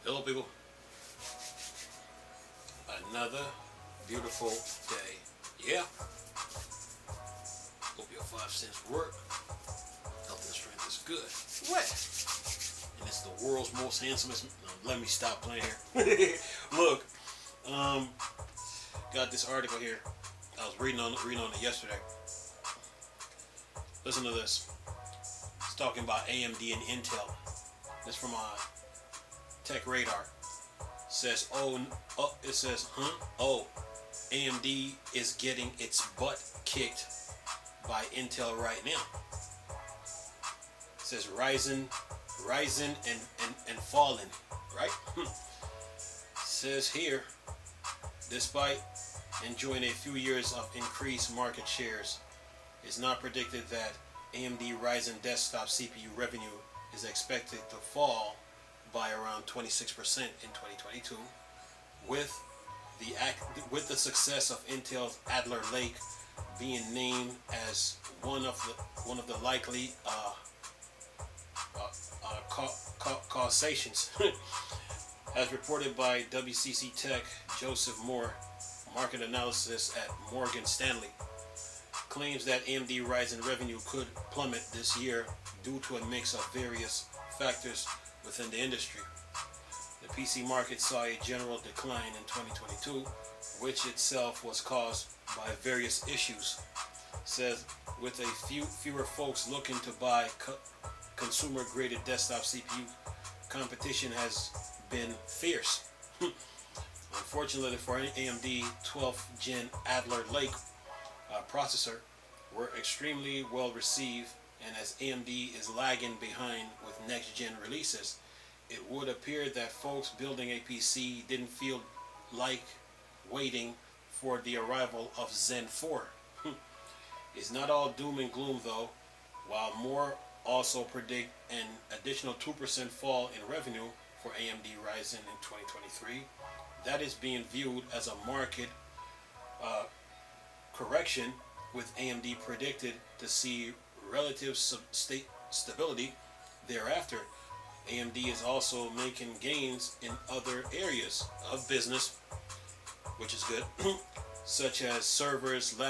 Hello people, another beautiful day. Yeah, hope your 5 cents work. Health and strength is good. What? And it's the world's most handsomest. Let me stop playing here. Look, got this article here. I was reading on it yesterday. Listen to this. It's talking about AMD and Intel. This from Tech Radar. Says AMD is getting its butt kicked by Intel right now. It says rising and falling, right? Says here, despite enjoying a few years of increased market shares, it's not predicted that AMD Ryzen desktop CPU revenue is expected to fall by around 26% in 2022, with the success of Intel's Alder Lake being named as one of the likely causations. As reported by WCC Tech, Joseph Moore, market analysis at Morgan Stanley, claims that AMD Ryzen revenue could plummet this year due to a mix of various factors within the industry. The PC market saw a general decline in 2022, which itself was caused by various issues. Says with a fewer folks looking to buy consumer-graded desktop CPU, competition has been fierce. Unfortunately for AMD, 12th Gen Alder Lake processor were extremely well received, and as AMD is lagging behind with next-gen releases, it would appear that folks building a PC didn't feel like waiting for the arrival of Zen 4. It's not all doom and gloom though. While more also predict an additional 2% fall in revenue for AMD Ryzen in 2023, that is being viewed as a market correction, with AMD predicted to see relative stability thereafter. AMD is also making gains in other areas of business, which is good, such as servers and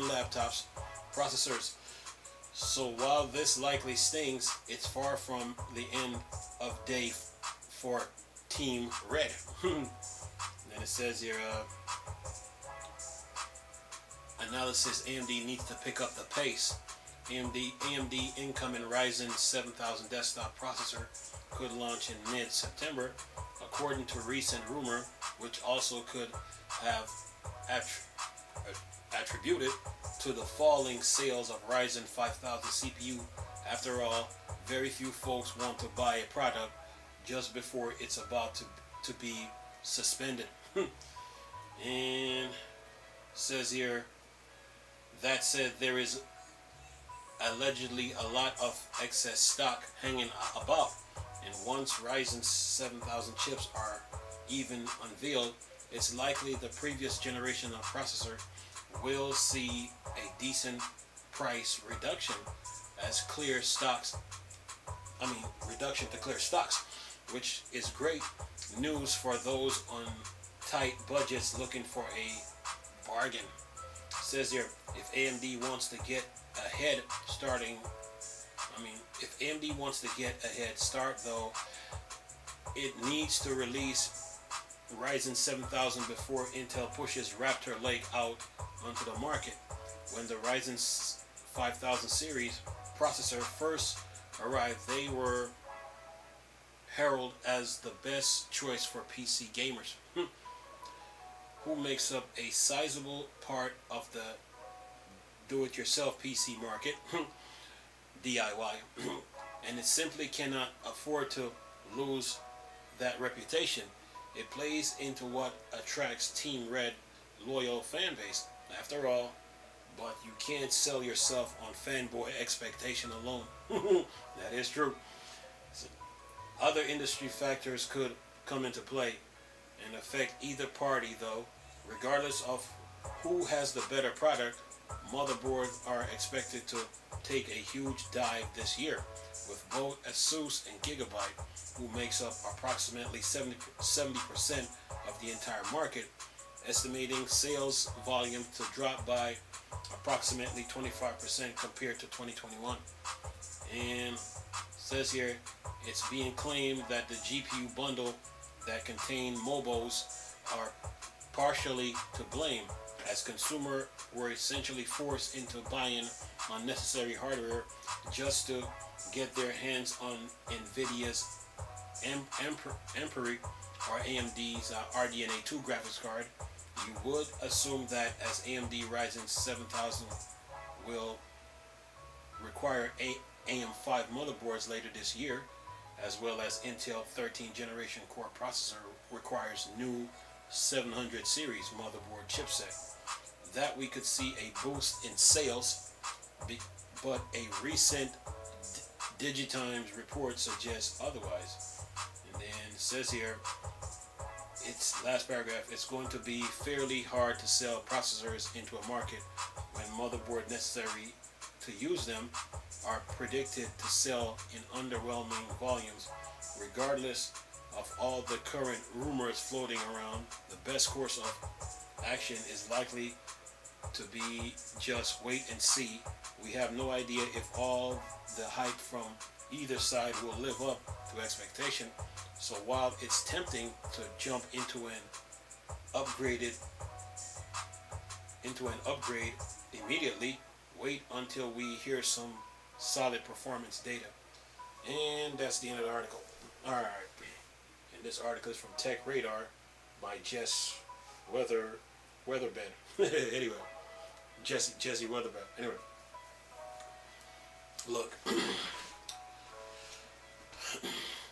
laptops, processors. So while this likely stings, it's far from the end of day for Team Red. Then it says here, analysis: AMD needs to pick up the pace. AMD incoming Ryzen 7000 desktop processor could launch in mid-September, according to recent rumor, which also could have attributed to the falling sales of Ryzen 5000 CPU. After all, very few folks want to buy a product just before it's about to be suspended. And says here, that said, there is allegedly a lot of excess stock hanging about, and once Ryzen 7000 chips are even unveiled, it's likely the previous generation of processor will see a decent price reduction as reduction to clear stocks, which is great news for those on tight budgets looking for a bargain. It says here, if AMD wants to get a head start though, it needs to release Ryzen 7000 before Intel pushes Raptor Lake out onto the market. When the Ryzen 5000 series processor first arrived, they were heralded as the best choice for PC gamers, who makes up a sizable part of the do-it-yourself PC market, DIY, and it simply cannot afford to lose that reputation. It plays into what attracts Team Red loyal fan base, after all, but you can't sell yourself on fanboy expectation alone. That is true. So other industry factors could come into play and affect either party though. Regardless of who has the better product, motherboards are expected to take a huge dive this year, with both ASUS and Gigabyte, who makes up approximately 70% of the entire market, estimating sales volume to drop by approximately 25% compared to 2021. And says here, it's being claimed that the GPU bundle that contained MOBOs are partially to blame, as consumers were essentially forced into buying unnecessary hardware just to get their hands on NVIDIA's Ampere or AMD's RDNA 2 graphics card. You would assume that as AMD Ryzen 7000 will require AM5 motherboards later this year, as well as Intel 13th generation core processor requires new 700 series motherboard chipset, that we could see a boost in sales, but a recent Digitimes report suggests otherwise. And then it says here, its last paragraph, it's going to be fairly hard to sell processors into a market when motherboard necessary to use them are predicted to sell in underwhelming volumes. Regardless of all the current rumors floating around, the best course of action is likely to be just wait and see. We have no idea if all the hype from either side will live up to expectation. So while it's tempting to jump into an upgrade immediately, wait until we hear some solid performance data. And that's the end of the article. Alright. And this article is from Tech Radar by Jess Weatherbed. Anyway. Jesse Weatherbed. Anyway. Look.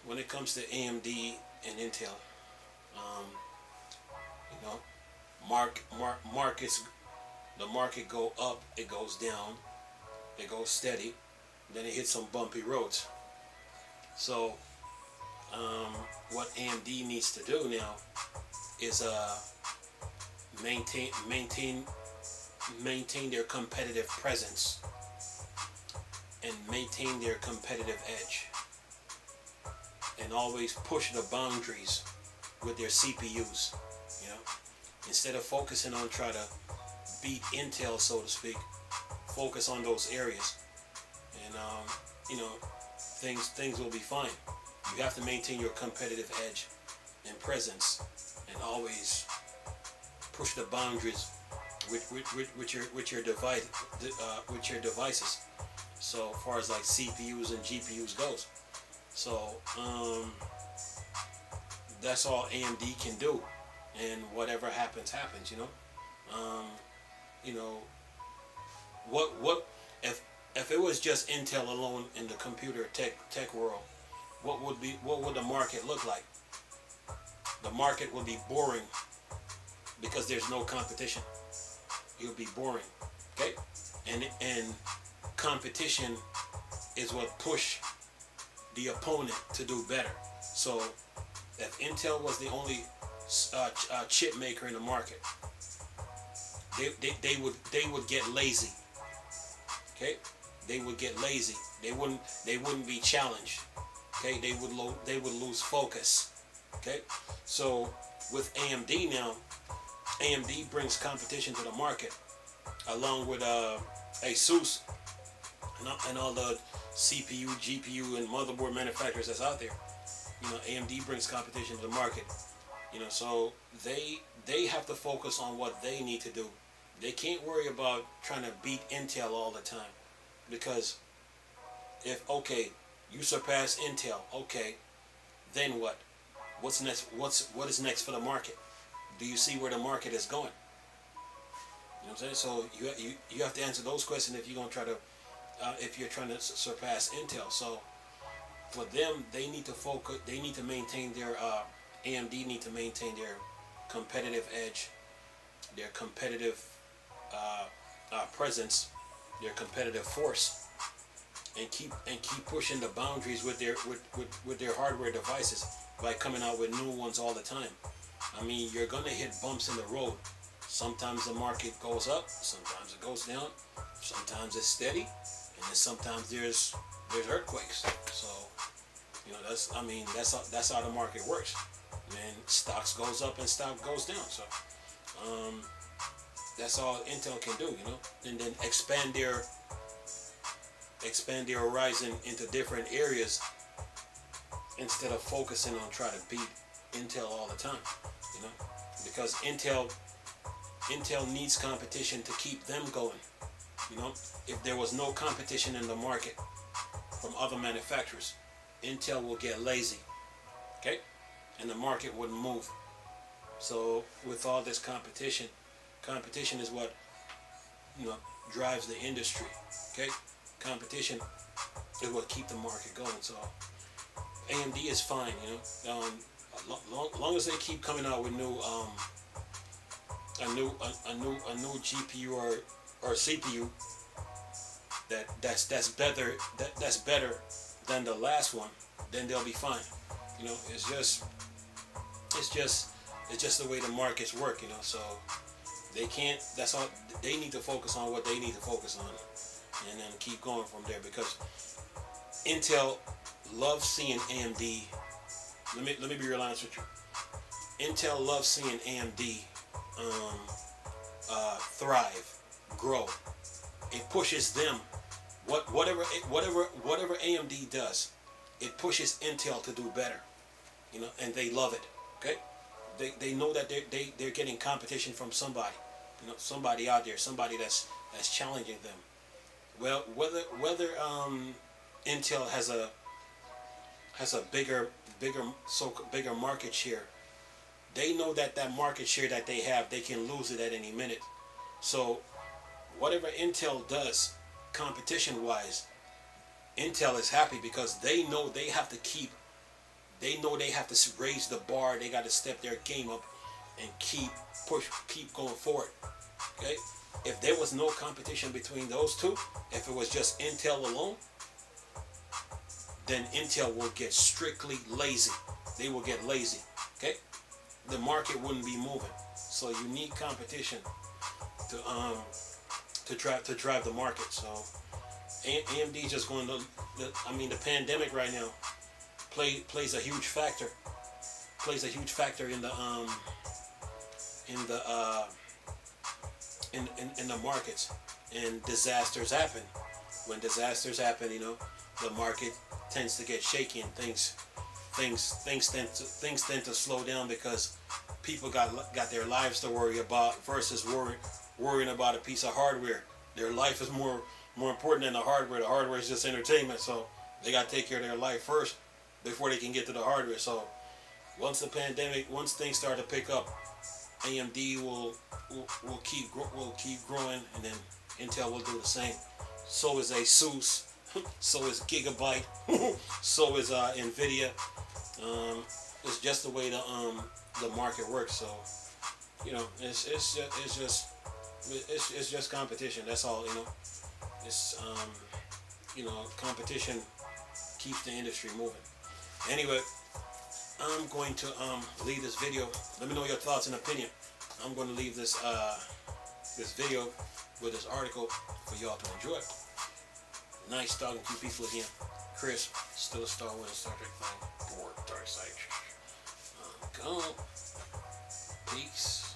When it comes to AMD and Intel, you know, the market go up, it goes down, it goes steady, then it hits some bumpy roads. So what AMD needs to do now is maintain their competitive presence and maintain their competitive edge, and always push the boundaries with their CPUs. You know, instead of focusing on trying to beat Intel, so to speak, focus on those areas, and you know, things will be fine. You have to maintain your competitive edge and presence, and always push the boundaries with your devices. So far as like CPUs and GPUs goes. So that's all AMD can do, and whatever happens, happens. You know, what if it was just Intel alone in the computer tech world, what would the market look like? The market would be boring because there's no competition. It would be boring, okay? And competition is what push the opponent to do better. So if Intel was the only chip maker in the market, they would get lazy. Okay, they would get lazy. They wouldn't be challenged. Okay, they would lose focus. Okay, so with AMD now, AMD brings competition to the market, along with ASUS and all the CPU, GPU, and motherboard manufacturers that's out there. You know, AMD brings competition to the market. You know, so they have to focus on what they need to do. They can't worry about trying to beat Intel all the time, because if you surpass Intel, okay, then what? What's next? What is next for the market? Do you see where the market is going? You know what I'm saying? So you have to answer those questions if you're gonna try to if you're trying to surpass Intel. So for them, they need to focus. They need to maintain their AMD need to maintain their competitive edge, their competitive presence, their competitive force, and keep pushing the boundaries with their hardware devices by coming out with new ones all the time. I mean, you're gonna hit bumps in the road. Sometimes the market goes up, sometimes it goes down, sometimes it's steady, and then sometimes there's there's earthquakes. So you know, that's how the market works. And stocks goes up and stock goes down. So that's all Intel can do, you know, and then expand their horizon into different areas instead of focusing on trying to beat Intel all the time, you know, because Intel needs competition to keep them going. You know, if there was no competition in the market from other manufacturers, Intel will get lazy, okay, and the market wouldn't move. So with all this competition is what, you know, drives the industry, okay. Competition is what keep the market going. So AMD is fine, you know, long as they keep coming out with new a new GPU or CPU that's better than the last one, then they'll be fine. You know, it's just the way the markets work, you know. So they can't. That's all. They need to focus on what they need to focus on, and then keep going from there. Because Intel loves seeing AMD. Let me be real honest with you. Intel loves seeing AMD thrive, grow. It pushes them. Whatever AMD does, it pushes Intel to do better. You know, and they love it. Okay. They know that they're getting competition from somebody, you know, somebody out there, somebody that's challenging them. Well, whether Intel has a bigger market share, they know that market share that they have, they can lose it at any minute. So whatever Intel does, competition wise, Intel is happy because they know they have to keep. They know they have to raise the bar. They got to step their game up and keep going forward. Okay? If there was no competition between those two, if it was just Intel alone, then Intel will get strictly lazy. They will get lazy. Okay? The market wouldn't be moving. So you need competition to drive the market. So AMD just going to. The pandemic right now plays a huge factor. Plays a huge factor in the markets, and disasters happen. When disasters happen, you know, the market tends to get shaky and things tend to slow down because people got their lives to worry about versus worrying about a piece of hardware. Their life is more important than the hardware. The hardware is just entertainment, so they got to take care of their life first before they can get to the hardware. So once things start to pick up, AMD will keep growing, and then Intel will do the same. So is ASUS, so is Gigabyte, so is Nvidia. It's just the way the market works. So you know, it's just competition. That's all, you know. It's you know, competition keeps the industry moving. Anyway, I'm going to leave this video. Let me know your thoughts and opinion. I'm going to leave this this video with this article for y'all to enjoy. Nice talking to you people again. Chris, still a Star Wars and Star Trek fan. Board Dark Side. Go. Peace.